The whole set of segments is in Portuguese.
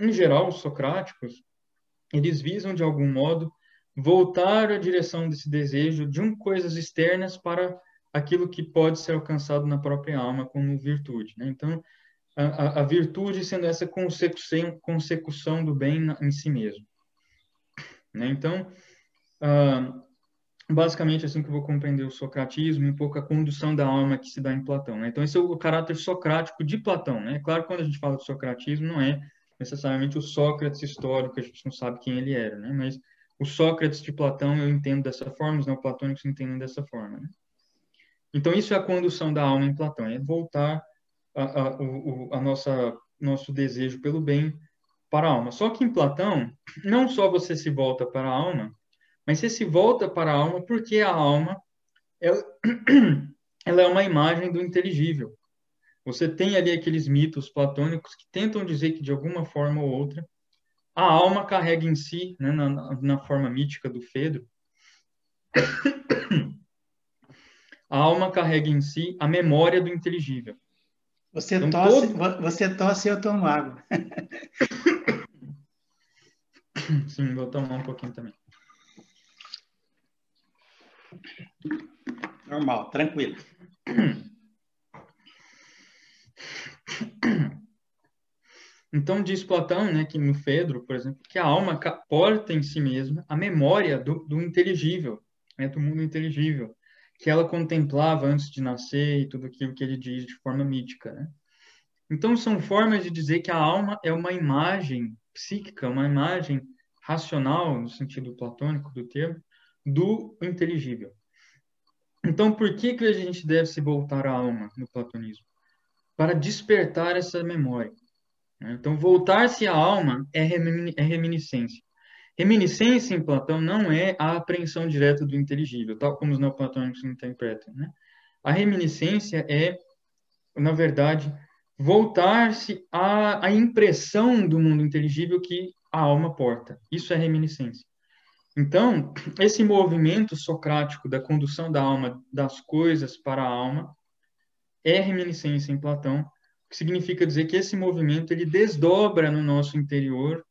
em geral, os socráticos, eles visam, de algum modo, voltar à direção desse desejo de coisas externas para aquilo que pode ser alcançado na própria alma como virtude, né? Então, a virtude sendo essa consecução do bem em si mesmo, né? Então, ah, basicamente, assim que eu vou compreender o socratismo, um pouco a condução da alma que se dá em Platão, né? Então, esse é o caráter socrático de Platão, né? Claro, quando a gente fala de socratismo, não é necessariamente o Sócrates histórico, a gente não sabe quem ele era, né? Mas o Sócrates de Platão eu entendo dessa forma, os neoplatônicos entendem dessa forma, né? Então, isso é a condução da alma em Platão, é voltar a nosso desejo pelo bem para a alma. Só que em Platão, não só você se volta para a alma, mas você se volta para a alma porque a alma ela, ela é uma imagem do inteligível. Você tem ali aqueles mitos platônicos que tentam dizer que, de alguma forma ou outra, a alma carrega em si, né, na forma mítica do Fedro, a alma carrega em si a memória do inteligível. Você Então, tosse, você tosse e eu tomo água. Sim, vou tomar um pouquinho também. Normal, tranquilo. Então, diz Platão, né, que no Fedro, por exemplo, que a alma porta em si mesma a memória do inteligível, né, do mundo inteligível, que ela contemplava antes de nascer e tudo aquilo que ele diz de forma mítica, né? Então, são formas de dizer que a alma é uma imagem psíquica, uma imagem racional, no sentido platônico do termo, do inteligível. Então, por que a gente deve se voltar à alma no platonismo? Para despertar essa memória, né? Então, voltar-se à alma é reminiscência. Reminiscência em Platão não é a apreensão direta do inteligível, tal como os neoplatônicos interpretam, né? A reminiscência é, na verdade, voltar-se à impressão do mundo inteligível que a alma porta. Isso é reminiscência. Então, esse movimento socrático da condução da alma, das coisas para a alma, é reminiscência em Platão, o que significa dizer que esse movimento ele desdobra no nosso interior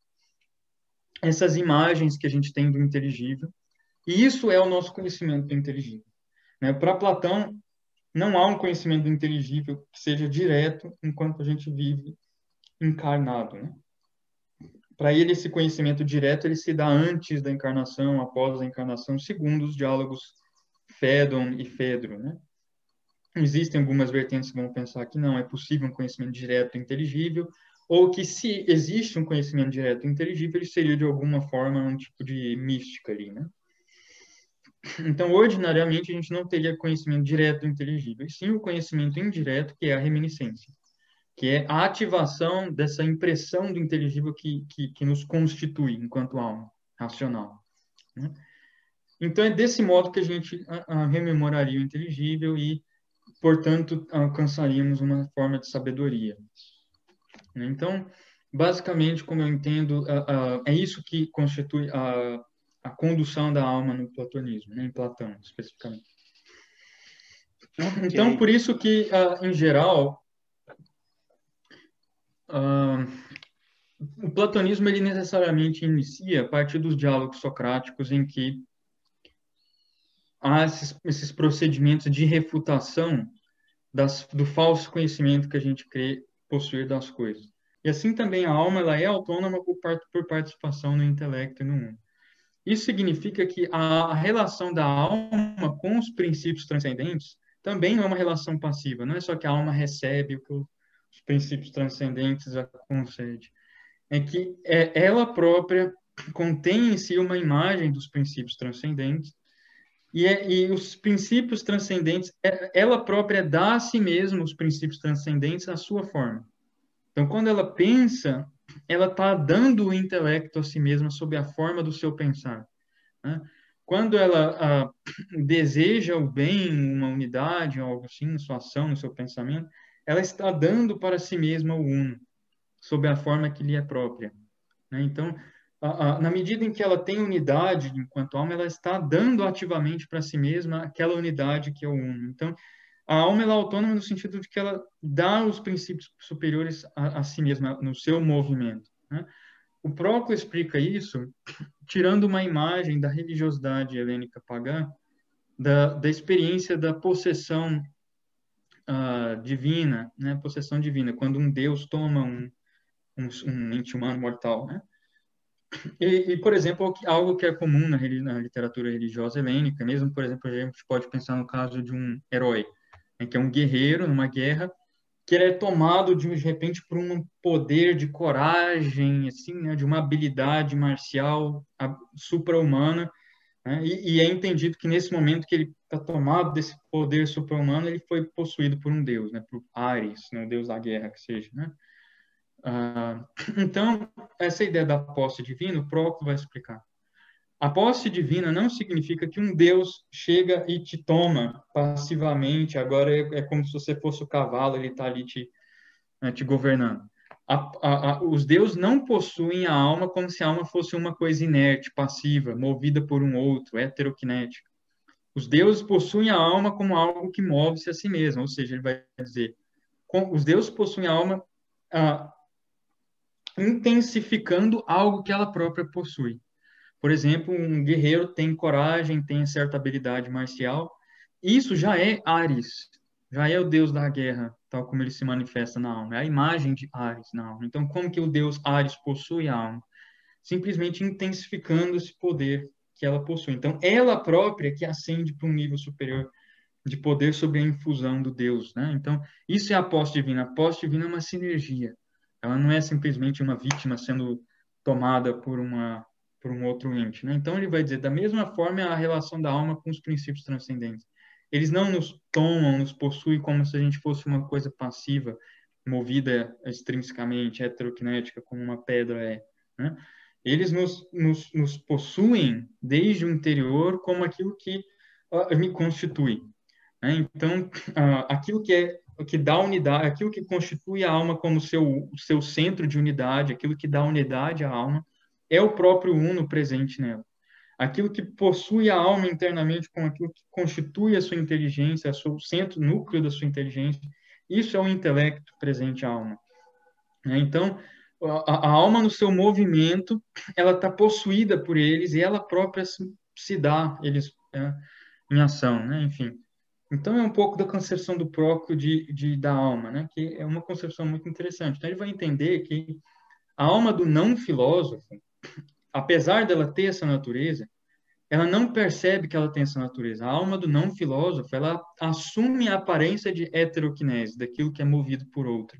essas imagens que a gente tem do inteligível, e isso é o nosso conhecimento do inteligível, né? Para Platão, não há um conhecimento do inteligível que seja direto enquanto a gente vive encarnado, né? Para ele, esse conhecimento direto ele se dá antes da encarnação, após a encarnação, segundo os diálogos Fédon e Fedro, né? Existem algumas vertentes que vão pensar que não é possível um conhecimento direto e inteligível, ou que se existe um conhecimento direto e inteligível, ele seria de alguma forma um tipo de mística ali, né? Então, ordinariamente, a gente não teria conhecimento direto e inteligível, e sim o conhecimento indireto, que é a reminiscência, que é a ativação dessa impressão do inteligível que nos constitui enquanto alma racional, né? Então, é desse modo que a gente rememoraria o inteligível e, portanto, alcançaríamos uma forma de sabedoria, né? Então, basicamente, como eu entendo, é isso que constitui a condução da alma no platonismo, né? Em Platão, especificamente. Ok. Então, por isso que, em geral, ah, o platonismo ele necessariamente inicia a partir dos diálogos socráticos em que há esses procedimentos de refutação do falso conhecimento que a gente crê possuir das coisas. E assim também a alma ela é autônoma por participação no intelecto e no mundo. Isso significa que a relação da alma com os princípios transcendentes também não é uma relação passiva. Não é só que a alma recebe o que os princípios transcendentes a concede. É que ela própria contém em si uma imagem dos princípios transcendentes e os princípios transcendentes, ela própria dá a si mesma os princípios transcendentes à sua forma. Então, quando ela pensa, ela está dando o intelecto a si mesma sob a forma do seu pensar, né? Quando ela deseja o bem, uma unidade, algo assim, na sua ação, no seu pensamento, ela está dando para si mesma o uno, sob a forma que lhe é própria, né? Então, na medida em que ela tem unidade enquanto alma, ela está dando ativamente para si mesma aquela unidade que é o uno. Então, a alma ela é autônoma no sentido de que ela dá os princípios superiores a si mesma no seu movimento, né? O Proclo explica isso tirando uma imagem da religiosidade helênica pagã, da experiência da possessão divina, né? Possessão divina, quando um Deus toma um ente humano mortal, né? Por exemplo, algo que é comum na literatura religiosa helênica, mesmo, por exemplo, a gente pode pensar no caso de um herói, né, que é um guerreiro numa guerra, que ele é tomado de repente por um poder de coragem, assim, né, de uma habilidade marcial supra-humana, né, e é entendido que nesse momento que ele está tomado desse poder supra-humano, ele foi possuído por um deus, né, por Ares, né, o deus da guerra que seja, né? Então, essa ideia da posse divina, o Proclo vai explicar. A posse divina não significa que um Deus chega e te toma passivamente, agora é como se você fosse o cavalo, ele está ali te governando. Os deuses não possuem a alma como se a alma fosse uma coisa inerte, passiva, movida por um outro, heteroquinética. Os deuses possuem a alma como algo que move-se a si mesmo, ou seja, ele vai dizer, os deuses possuem a alma intensificando algo que ela própria possui. Por exemplo, um guerreiro tem coragem, tem certa habilidade marcial. Isso já é Ares, já é o deus da guerra, tal como ele se manifesta na alma. É a imagem de Ares na alma. Então, como que o deus Ares possui a alma? Simplesmente intensificando esse poder que ela possui. Então, ela própria que ascende para um nível superior de poder sobre a infusão do Deus, né? Então, isso é a posse divina. A posse divina é uma sinergia. Ela não é simplesmente uma vítima sendo tomada por um outro ente, né? Então, ele vai dizer, da mesma forma, é a relação da alma com os princípios transcendentes. Eles não nos tomam, nos possuem como se a gente fosse uma coisa passiva, movida extrinsecamente, heteroquinética, como uma pedra é, né? Eles nos possuem desde o interior como aquilo que me constitui, né? Então, aquilo que dá unidade, aquilo que constitui a alma como seu centro de unidade, aquilo que dá unidade à alma, é o próprio uno presente nela. Aquilo que possui a alma internamente como aquilo que constitui a sua inteligência, o centro, núcleo da sua inteligência, isso é o intelecto presente à alma, né? Então, a alma no seu movimento, ela está possuída por eles e ela própria se dá eles em ação, né? Enfim. Então, é um pouco da concepção do Proclo da alma, né? Que é uma concepção muito interessante. Então, ele vai entender que a alma do não filósofo, apesar dela ter essa natureza, ela não percebe que ela tem essa natureza. A alma do não filósofo, ela assume a aparência de heteroquinese, daquilo que é movido por outro.